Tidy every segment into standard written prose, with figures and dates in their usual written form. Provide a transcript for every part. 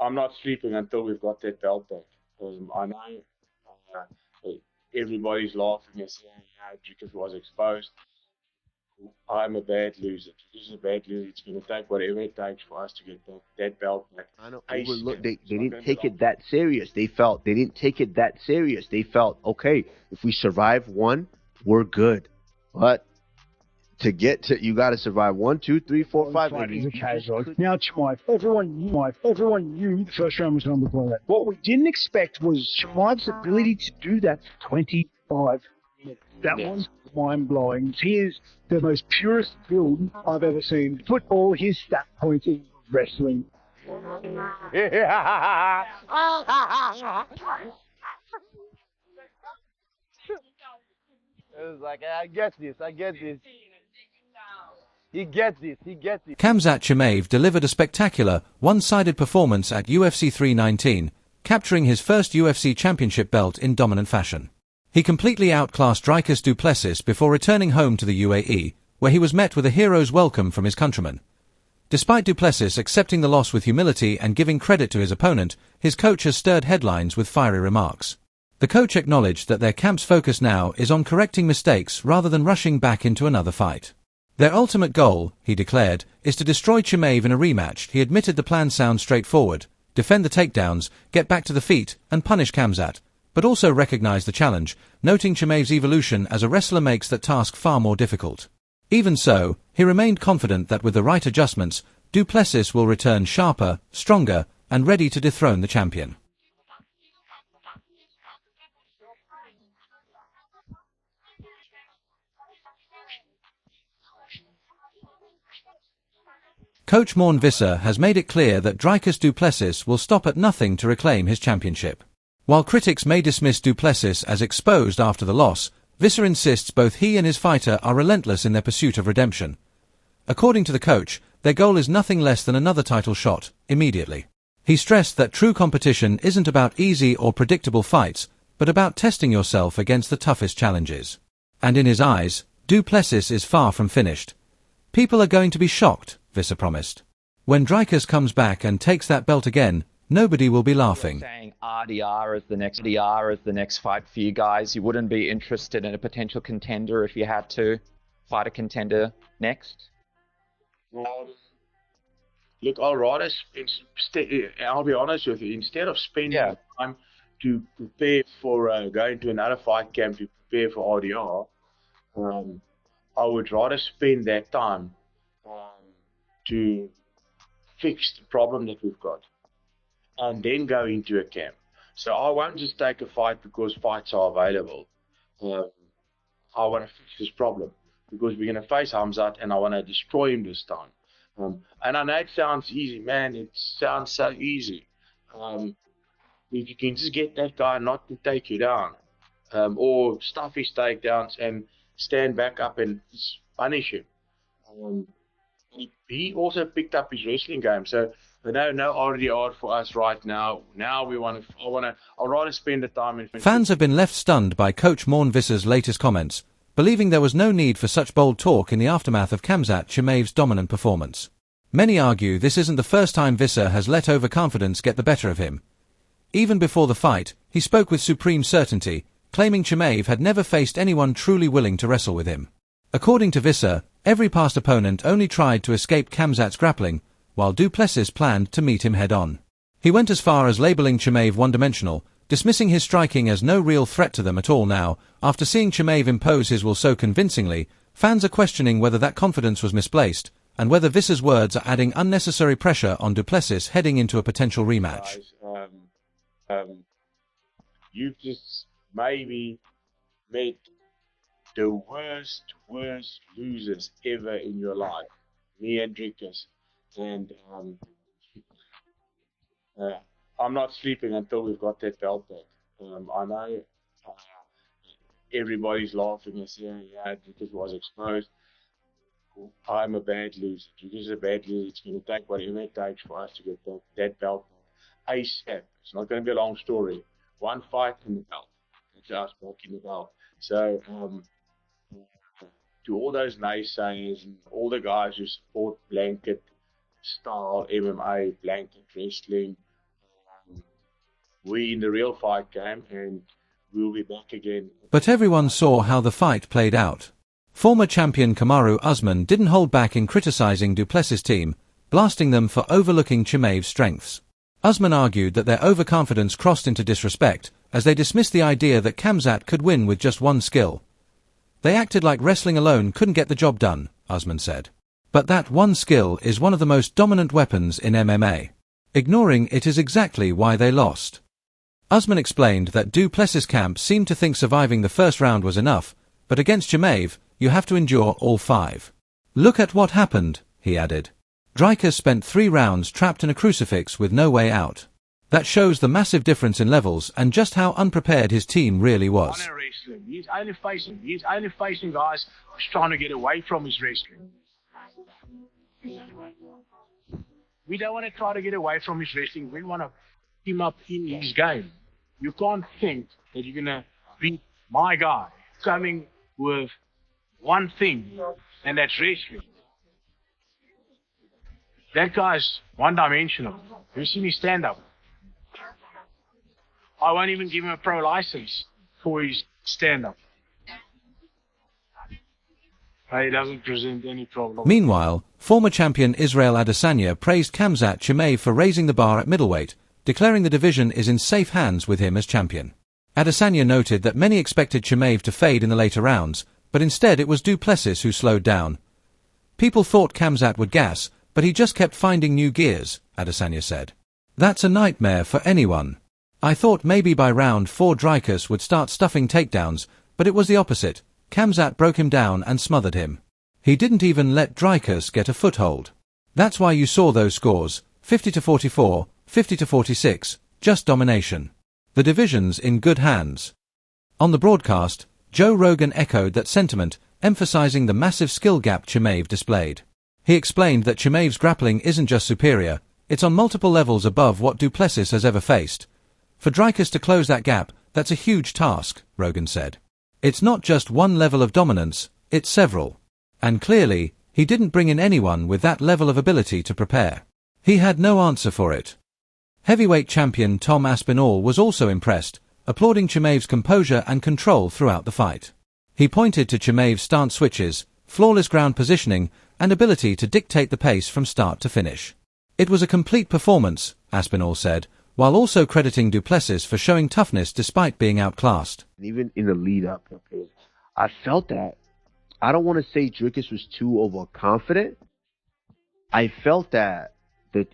I'm not sleeping until we've got that belt back. I know everybody's laughing and saying, yeah, Dricus was exposed. I'm a bad loser. Dricus is a bad loser. It's going to take whatever it takes for us to get that belt back. I know. ASAP. They didn't take it that serious. They didn't take it that serious. They felt, okay, if we survive one, we're good. But to get to, you got to survive 1, 2, 3, 4, 5. Fight is a casual. Now, Chimaev, everyone knew the first round was going to look like that. What we didn't expect was Chimaev's ability to do that for 25 minutes. That was mind-blowing. He is the most purest build I've ever seen. Put all his stat points in wrestling. It was like, I get this. He gets this. Khamzat Chimaev delivered a spectacular, one-sided performance at UFC 319, capturing his first UFC championship belt in dominant fashion. He completely outclassed Dricus Du Plessis before returning home to the UAE, where he was met with a hero's welcome from his countrymen. Despite Du Plessis accepting the loss with humility and giving credit to his opponent, his coach has stirred headlines with fiery remarks. The coach acknowledged that their camp's focus now is on correcting mistakes rather than rushing back into another fight. Their ultimate goal, he declared, is to destroy Chimaev in a rematch. He admitted the plan sounds straightforward: defend the takedowns, get back to the feet, and punish Khamzat, but also recognized the challenge, noting Chimaev's evolution as a wrestler makes that task far more difficult. Even so, he remained confident that with the right adjustments, Du Plessis will return sharper, stronger, and ready to dethrone the champion. Coach Morné Visser has made it clear that Dricus Du Plessis will stop at nothing to reclaim his championship. While critics may dismiss Du Plessis as exposed after the loss, Visser insists both he and his fighter are relentless in their pursuit of redemption. According to the coach, their goal is nothing less than another title shot, immediately. He stressed that true competition isn't about easy or predictable fights, but about testing yourself against the toughest challenges. And in his eyes, Du Plessis is far from finished. People are going to be shocked, Visser promised. When Dricus comes back and takes that belt again, nobody will be laughing. Saying RDR is the next fight for you guys. You wouldn't be interested in a potential contender if you had to fight a contender next? Look, I'll rather, I'll be honest with you, instead of spending time to prepare for going to another fight camp to prepare for RDR, I would rather spend that time to fix the problem that we've got and then go into a camp. So I won't just take a fight because fights are available. I want to fix this problem because we're going to face Khamzat and I want to destroy him this time. And I know it sounds easy, man. It sounds so easy. If you can just get that guy not to take you down, or stuff his takedowns and stand back up and punish him. He also picked up his wrestling game, so no RDR for us right now. Now I'd rather spend the time in. Fans have been left stunned by Coach Morné Visser's latest comments, believing there was no need for such bold talk in the aftermath of Khamzat Chimaev's dominant performance. Many argue this isn't the first time Visser has let overconfidence get the better of him. Even before the fight, he spoke with supreme certainty, claiming Chimaev had never faced anyone truly willing to wrestle with him. According to Visser, every past opponent only tried to escape Khamzat's grappling, while Du Plessis planned to meet him head-on. He went as far as labeling Chimaev one-dimensional, dismissing his striking as no real threat to them at all now. After seeing Chimaev impose his will so convincingly, fans are questioning whether that confidence was misplaced, and whether Visser's words are adding unnecessary pressure on Du Plessis heading into a potential rematch. Guys, you've just maybe met the worst losers ever in your life. Me and Dricus. And I'm not sleeping until we've got that belt back. I know everybody's laughing and saying, yeah, Dricus was exposed. I'm a bad loser. Dricus is a bad loser. It's going to take whatever it takes for us to get that belt back. ASAP. It's not going to be a long story. One fight in the belt. It's us back in the belt. So, to all those naysayers and all the guys who support blanket style MMA, blanket wrestling, we in the real fight game, and we'll be back again. But everyone saw how the fight played out. Former champion Kamaru Usman didn't hold back in criticizing Du Plessis' team, blasting them for overlooking Chimaev's strengths. Usman argued that their overconfidence crossed into disrespect, as they dismissed the idea that Khamzat could win with just one skill. They acted like wrestling alone couldn't get the job done, Usman said. But that one skill is one of the most dominant weapons in MMA. Ignoring it is exactly why they lost. Usman explained that Du Plessis' camp seemed to think surviving the first round was enough, but against Chimaev, you have to endure all 5. Look at what happened, he added. Dricus spent 3 rounds trapped in a crucifix with no way out. That shows the massive difference in levels and just how unprepared his team really was. He's only facing guys who's trying to get away from his wrestling. We don't want to try to get away from his wrestling. We want to keep him up in his game. You can't think that you're going to beat my guy coming with one thing, and that's wrestling. That guy's one-dimensional. You see me stand up. I won't even give him a pro license for his stand-up. He doesn't present any problem. Meanwhile, former champion Israel Adesanya praised Khamzat Chimaev for raising the bar at middleweight, declaring the division is in safe hands with him as champion. Adesanya noted that many expected Chimaev to fade in the later rounds, but instead it was Du Plessis who slowed down. People thought Khamzat would gas, but he just kept finding new gears, Adesanya said. That's a nightmare for anyone. I thought maybe by round 4 Dricus would start stuffing takedowns, but it was the opposite. Khamzat broke him down and smothered him. He didn't even let Dricus get a foothold. That's why you saw those scores, 50-44, 50-46, just domination. The division's in good hands. On the broadcast, Joe Rogan echoed that sentiment, emphasizing the massive skill gap Chimaev displayed. He explained that Chimaev's grappling isn't just superior, it's on multiple levels above what Du Plessis has ever faced. For Dricus to close that gap, that's a huge task, Rogan said. It's not just one level of dominance, it's several. And clearly, he didn't bring in anyone with that level of ability to prepare. He had no answer for it. Heavyweight champion Tom Aspinall was also impressed, applauding Chimaev's composure and control throughout the fight. He pointed to Chimaev's stance switches, flawless ground positioning, and ability to dictate the pace from start to finish. It was a complete performance, Aspinall said, while also crediting Du Plessis for showing toughness despite being outclassed. Even in the lead-up, I felt that. I don't want to say Dricus was too overconfident. I felt that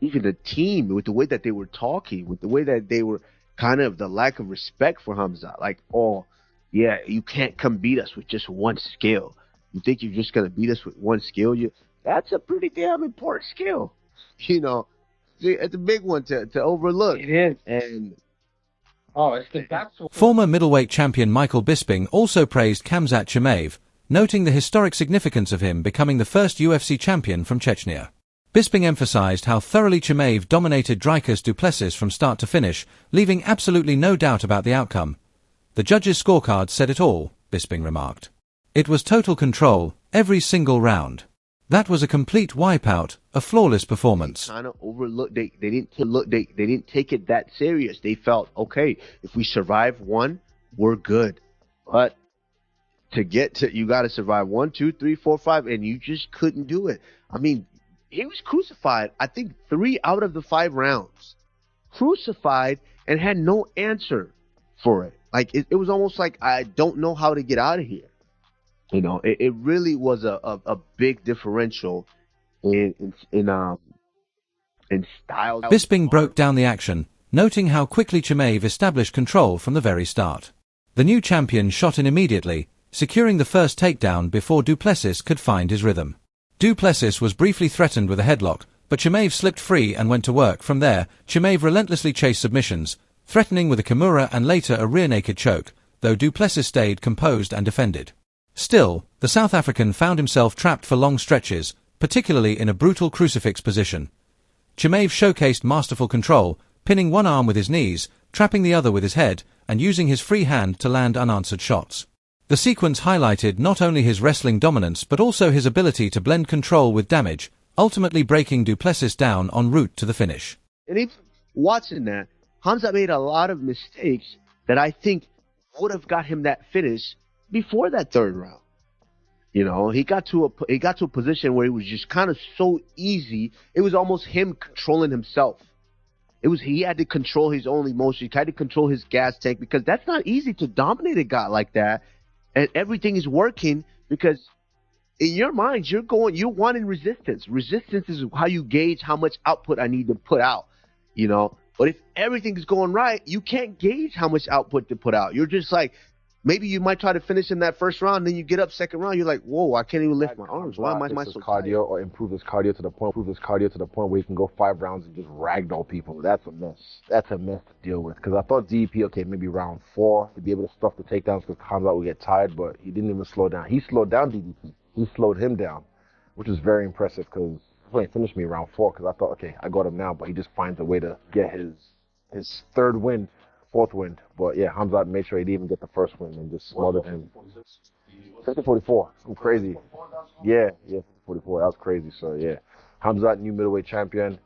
even the team, with the way that they were talking, with the way that they were kind of the lack of respect for Khamzat, like, oh, yeah, you can't come beat us with just one skill. You think you're just going to beat us with one skill? That's a pretty damn important skill. You know, it's a big one to overlook. It is. And former middleweight champion Michael Bisping also praised Khamzat Chimaev, noting the historic significance of him becoming the first UFC champion from Chechnya. Bisping emphasized how thoroughly Chimaev dominated Dricus Du Plessis from start to finish, leaving absolutely no doubt about the outcome. The judges' scorecard said it all, Bisping remarked. It was total control, every single round. That was a complete wipeout, a flawless performance. Kind of overlooked. They didn't take it that serious. They felt, okay, if we survive one, we're good. But to get to, you got to survive 1, 2, 3, 4, 5, and you just couldn't do it. I mean, he was crucified, I think 3 out of the 5 rounds. Crucified and had no answer for it. Like, it was almost like, I don't know how to get out of here. You know, it really was a big differential in style. Bisping broke down the action, noting how quickly Chimaev established control from the very start. The new champion shot in immediately, securing the first takedown before Du Plessis could find his rhythm. Du Plessis was briefly threatened with a headlock, but Chimaev slipped free and went to work. From there, Chimaev relentlessly chased submissions, threatening with a Kimura and later a rear naked choke, though Du Plessis stayed composed and defended. Still, the South African found himself trapped for long stretches, particularly in a brutal crucifix position. Chimaev showcased masterful control, pinning one arm with his knees, trapping the other with his head, and using his free hand to land unanswered shots. The sequence highlighted not only his wrestling dominance but also his ability to blend control with damage, ultimately breaking Du Plessis down en route to the finish. And watching that, Khamzat made a lot of mistakes that I think would have got him that finish before that third round. You know, he got to a position where it was just kind of so easy. It was almost him controlling himself. He had to control his own emotions. He had to control his gas tank, because that's not easy to dominate a guy like that. And everything is working because in your mind you're wanting resistance. Resistance is how you gauge how much output I need to put out. You know, but if everything is going right, you can't gauge how much output to put out. You're just like, maybe you might try to finish in that first round, then you get up second round, you're like, whoa, I can't even lift my arms. Why am I so cardio, or improve his cardio to the point where he can go 5 rounds and just ragdoll people. That's a mess. That's a mess to deal with. Because I thought DDP, okay, maybe round 4 to be able to stuff the takedowns because Khamzat would get tired, but he didn't even slow down. He slowed down DDP. He slowed him down, which was very impressive because he finished me round 4 because I thought, okay, I got him now, but he just finds a way to get his third win. 4th win, but yeah, Khamzat made sure he didn't even get the first win and just smothered him. 50-44, some crazy. Yeah, 44, that was crazy. So yeah, Khamzat, new middleweight champion.